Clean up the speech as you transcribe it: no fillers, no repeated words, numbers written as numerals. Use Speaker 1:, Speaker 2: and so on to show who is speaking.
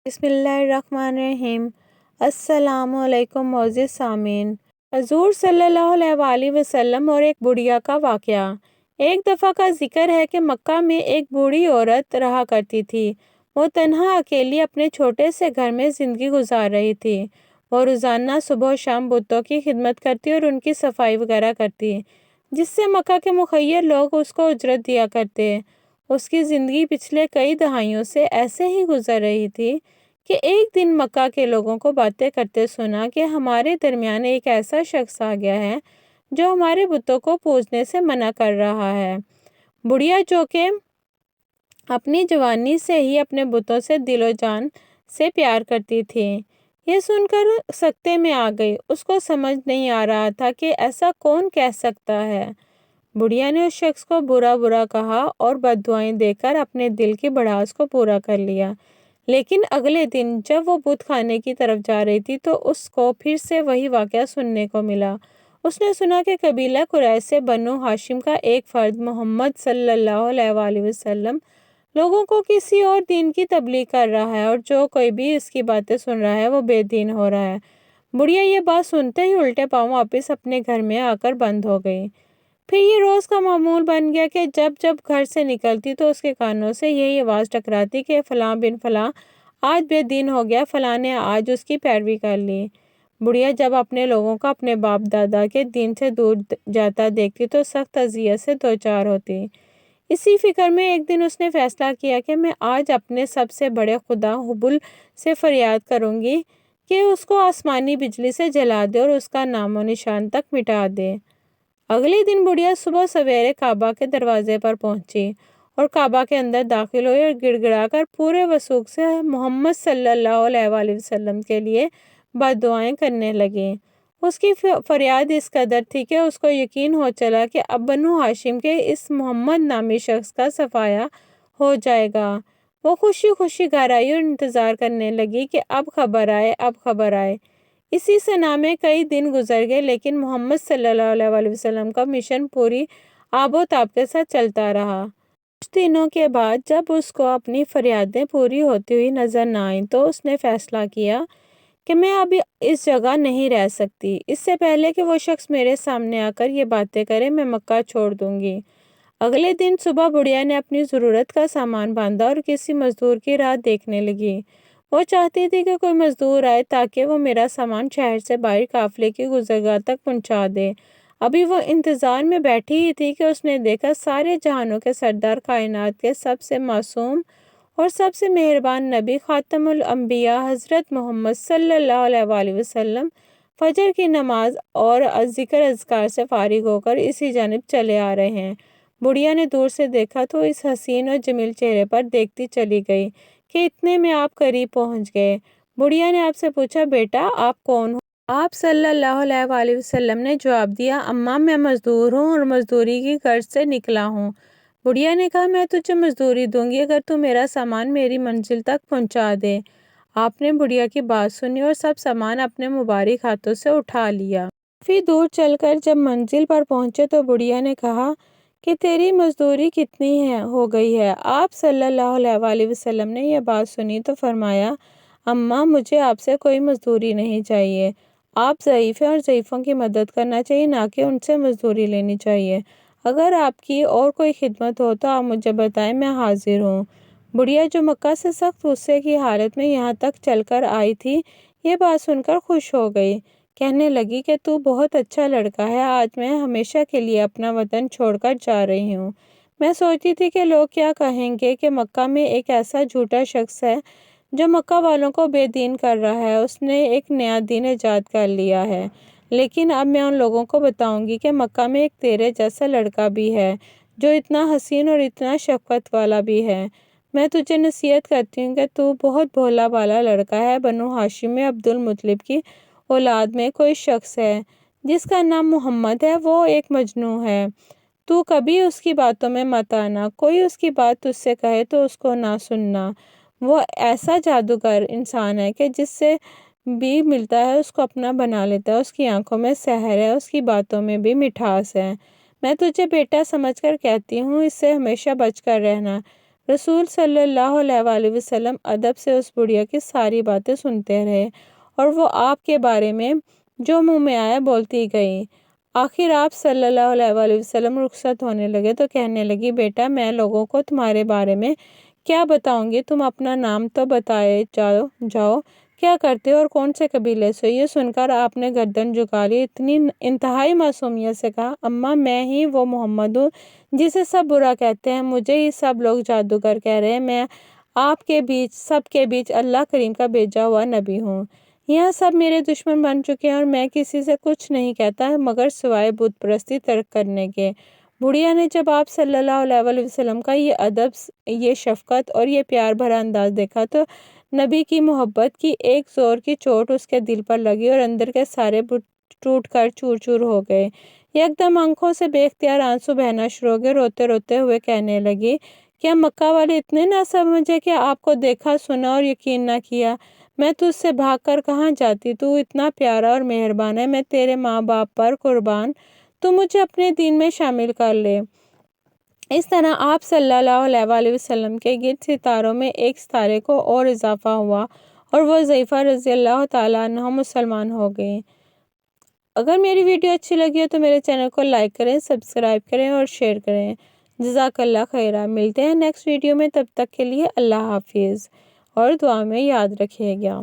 Speaker 1: بسم اللہ الرحمن الرحیم۔ السلام علیکم معزز سامعین۔ حضور صلی اللہ علیہ وآلہ وسلم اور ایک بڑھیا کا واقعہ۔ ایک دفعہ کا ذکر ہے کہ مکہ میں ایک بوڑھی عورت رہا کرتی تھی۔ وہ تنہا اکیلی اپنے چھوٹے سے گھر میں زندگی گزار رہی تھی۔ وہ روزانہ صبح و شام بتوں کی خدمت کرتی اور ان کی صفائی وغیرہ کرتی، جس سے مکہ کے مخیر لوگ اس کو اجرت دیا کرتے۔ اس کی زندگی پچھلے کئی دہائیوں سے ایسے ہی گزر رہی تھی کہ ایک دن مکہ کے لوگوں کو باتیں کرتے سنا کہ ہمارے درمیان ایک ایسا شخص آ گیا ہے جو ہمارے بتوں کو پوجنے سے منع کر رہا ہے۔ بڑھیا، جو کہ اپنی جوانی سے ہی اپنے بتوں سے دل و جان سے پیار کرتی تھی، یہ سن کر سکتے میں آ گئی۔ اس کو سمجھ نہیں آ رہا تھا کہ ایسا کون کہہ سکتا ہے۔ بڑھیا نے اس شخص کو برا کہا اور بد دعائیں دے کر اپنے دل کی بڑھاس کو پورا کر لیا۔ لیکن اگلے دن جب وہ بت خانے کی طرف جا رہی تھی تو اس کو پھر سے وہی واقعہ سننے کو ملا۔ اس نے سنا کہ قبیلہ قریش سے بنو ہاشم کا ایک فرد محمد صلی اللہ علیہ وآلہ وسلم لوگوں کو کسی اور دین کی تبلیغ کر رہا ہے، اور جو کوئی بھی اس کی باتیں سن رہا ہے وہ بے دین ہو رہا ہے۔ بڑھیا یہ بات سنتے ہی الٹے پاؤں واپس اپنے گھر میں آ کر بند ہو گئی۔ پھر یہ روز کا معمول بن گیا کہ جب گھر سے نکلتی تو اس کے کانوں سے یہی آواز ٹکراتی کہ فلاں بن فلاں آج بے دین ہو گیا، فلاں نے آج اس کی پیروی کر لی۔ بڑھیا جب اپنے لوگوں کو اپنے باپ دادا کے دین سے دور جاتا دیکھتی تو سخت اذیت سے دوچار ہوتی۔ اسی فکر میں ایک دن اس نے فیصلہ کیا کہ میں آج اپنے سب سے بڑے خدا حبل سے فریاد کروں گی کہ اس کو آسمانی بجلی سے جلا دے اور اس کا نام و نشان تک مٹا دے۔ اگلے دن بڑھیا صبح سویرے کعبہ کے دروازے پر پہنچی اور کعبہ کے اندر داخل ہوئی اور گڑ گڑا کر پورے وثوق سے محمد صلی اللہ علیہ وآلہ وسلم کے لیے بد دعائیں کرنے لگی۔ اس کی فریاد اس قدر تھی کہ اس کو یقین ہو چلا کہ اب بنو ہاشم کے اس محمد نامی شخص کا صفایا ہو جائے گا۔ وہ خوشی خوشی گھر آئی اور انتظار کرنے لگی کہ اب خبر آئے۔ اسی صنع میں کئی دن گزر گئے، لیکن محمد صلی اللہ علیہ وآلہ وسلم کا مشن پوری آب و تاب کے ساتھ چلتا رہا۔ کچھ دنوں کے بعد جب اس کو اپنی فریادیں پوری ہوتی ہوئی نظر نہ آئیں تو اس نے فیصلہ کیا کہ میں اب اس جگہ نہیں رہ سکتی۔ اس سے پہلے کہ وہ شخص میرے سامنے آ کر یہ باتیں کرے، میں مکہ چھوڑ دوں گی۔ اگلے دن صبح بڑھیا نے اپنی ضرورت کا سامان باندھا اور کسی مزدور کی راہ دیکھنے لگی۔ وہ چاہتی تھی کہ کوئی مزدور آئے تاکہ وہ میرا سامان شہر سے باہر قافلے کی گزرگاہ تک پہنچا دے۔ ابھی وہ انتظار میں بیٹھی ہی تھی کہ اس نے دیکھا سارے جہانوں کے سردار، کائنات کے سب سے معصوم اور سب سے مہربان نبی، خاتم الانبیاء حضرت محمد صلی اللہ علیہ وآلہ وسلم فجر کی نماز اور ذکر اذکار سے فارغ ہو کر اسی جانب چلے آ رہے ہیں۔ بڑھیا نے دور سے دیکھا تو اس حسین اور جمیل چہرے پر دیکھتی چلی گئی کہ اتنے میں آپ قریب پہنچ گئے۔ بڑھیا نے آپ سے پوچھا، بیٹا آپ کون ہو؟ آپ صلی اللہ علیہ وآلہ وسلم نے جواب دیا، اماں میں مزدور ہوں اور مزدوری کی غرض سے نکلا ہوں۔ بڑھیا نے کہا، میں تجھے مزدوری دوں گی اگر تو میرا سامان میری منزل تک پہنچا دے۔ آپ نے بڑھیا کی بات سنی اور سب سامان اپنے مبارک ہاتھوں سے اٹھا لیا۔ کافی دور چل کر جب منزل پر پہنچے تو بڑھیا نے کہا کہ تیری مزدوری کتنی ہو گئی ہے؟ آپ صلی اللہ علیہ وآلہ وسلم نے یہ بات سنی تو فرمایا، اماں مجھے آپ سے کوئی مزدوری نہیں چاہیے۔ آپ ضعیف ہیں اور ضعیفوں کی مدد کرنا چاہیے، نہ کہ ان سے مزدوری لینی چاہیے۔ اگر آپ کی اور کوئی خدمت ہو تو آپ مجھے بتائیں، میں حاضر ہوں۔ بڑھیا جو مکہ سے سخت غصے کی حالت میں یہاں تک چل کر آئی تھی، یہ بات سن کر خوش ہو گئی۔ کہنے لگی کہ تو بہت اچھا لڑکا ہے، آج میں ہمیشہ کے لیے اپنا وطن چھوڑ کر جا رہی ہوں۔ میں سوچتی تھی کہ لوگ کیا کہیں گے کہ مکہ میں ایک ایسا جھوٹا شخص ہے جو مکہ والوں کو بے دین کر رہا ہے، اس نے ایک نیا دین ایجاد کر لیا ہے۔ لیکن اب میں ان لوگوں کو بتاؤں گی کہ مکہ میں ایک تیرے جیسا لڑکا بھی ہے جو اتنا حسین اور اتنا شفقت والا بھی ہے۔ میں تجھے نصیحت کرتی ہوں کہ تو بہت بھولا بالا لڑکا ہے۔ بنو ہاشم میں عبد المطلب کی اولاد میں کوئی شخص ہے جس کا نام محمد ہے، وہ ایک مجنون ہے۔ تو کبھی اس کی باتوں میں مت آنا، کوئی اس کی بات تجھ سے کہے تو اس کو نہ سننا۔ وہ ایسا جادوگر انسان ہے کہ جس سے بھی ملتا ہے اس کو اپنا بنا لیتا ہے، اس کی آنکھوں میں سحر ہے، اس کی باتوں میں بھی مٹھاس ہے۔ میں تجھے بیٹا سمجھ کر کہتی ہوں، اس سے ہمیشہ بچ کر رہنا۔ رسول صلی اللہ علیہ وآلہ وسلم ادب سے اس بڑھیا کی ساری باتیں سنتے رہے اور وہ آپ کے بارے میں جو منہ میں آیا بولتی گئی۔ آخر آپ صلی اللہ علیہ وآلہ وسلم رخصت ہونے لگے تو کہنے لگی، بیٹا میں لوگوں کو تمہارے بارے میں کیا بتاؤں گی، تم اپنا نام تو بتائے جاؤ، کیا کرتے ہو اور کون سے قبیلے سے؟ یہ سن کر آپ نے گردن جھکا لی، اتنی انتہائی معصومیت سے کہا، اماں میں ہی وہ محمد ہوں جسے سب برا کہتے ہیں، مجھے ہی سب لوگ جادوگر کہہ رہے ہیں، میں آپ کے بیچ سب کے بیچ اللہ کریم کا بھیجا ہوا نبی ہوں۔ یہاں سب میرے دشمن بن چکے ہیں اور میں کسی سے کچھ نہیں کہتا مگر سوائے بت پرستی ترک کرنے کے۔ بڑھیا نے جب آپ صلی اللہ علیہ وآلہ وسلم کا یہ ادب، یہ شفقت اور یہ پیار بھرا انداز دیکھا تو نبی کی محبت کی ایک زور کی چوٹ اس کے دل پر لگی اور اندر کے سارے بت ٹوٹ کر چور چور ہو گئے۔ یکدم آنکھوں سے بے اختیار آنسو بہنا شروع ہو گئے، روتے روتے ہوئے کہنے لگی، کیا مکہ والے اتنے نہ سمجھے کہ آپ کو دیکھا سنا اور یقین نہ کیا؟ میں تجھ سے بھاگ کر کہاں جاتی، تو اتنا پیارا اور مہربان ہے، میں تیرے ماں باپ پر قربان، تو مجھے اپنے دین میں شامل کر لے۔ اس طرح آپ صلی اللہ علیہ وآلہ وسلم کے گرد ستاروں میں ایک ستارے کو اور اضافہ ہوا اور وہ حذیفہ رضی اللہ تعالیٰ عنہ مسلمان ہو گئے۔ اگر میری ویڈیو اچھی لگی ہو تو میرے چینل کو لائک کریں، سبسکرائب کریں اور شیئر کریں۔ جزاک اللہ خیرہ۔ ملتے ہیں نیکسٹ ویڈیو میں، تب تک کے لیے اللہ حافظ اور دعا میں یاد رکھیے گا۔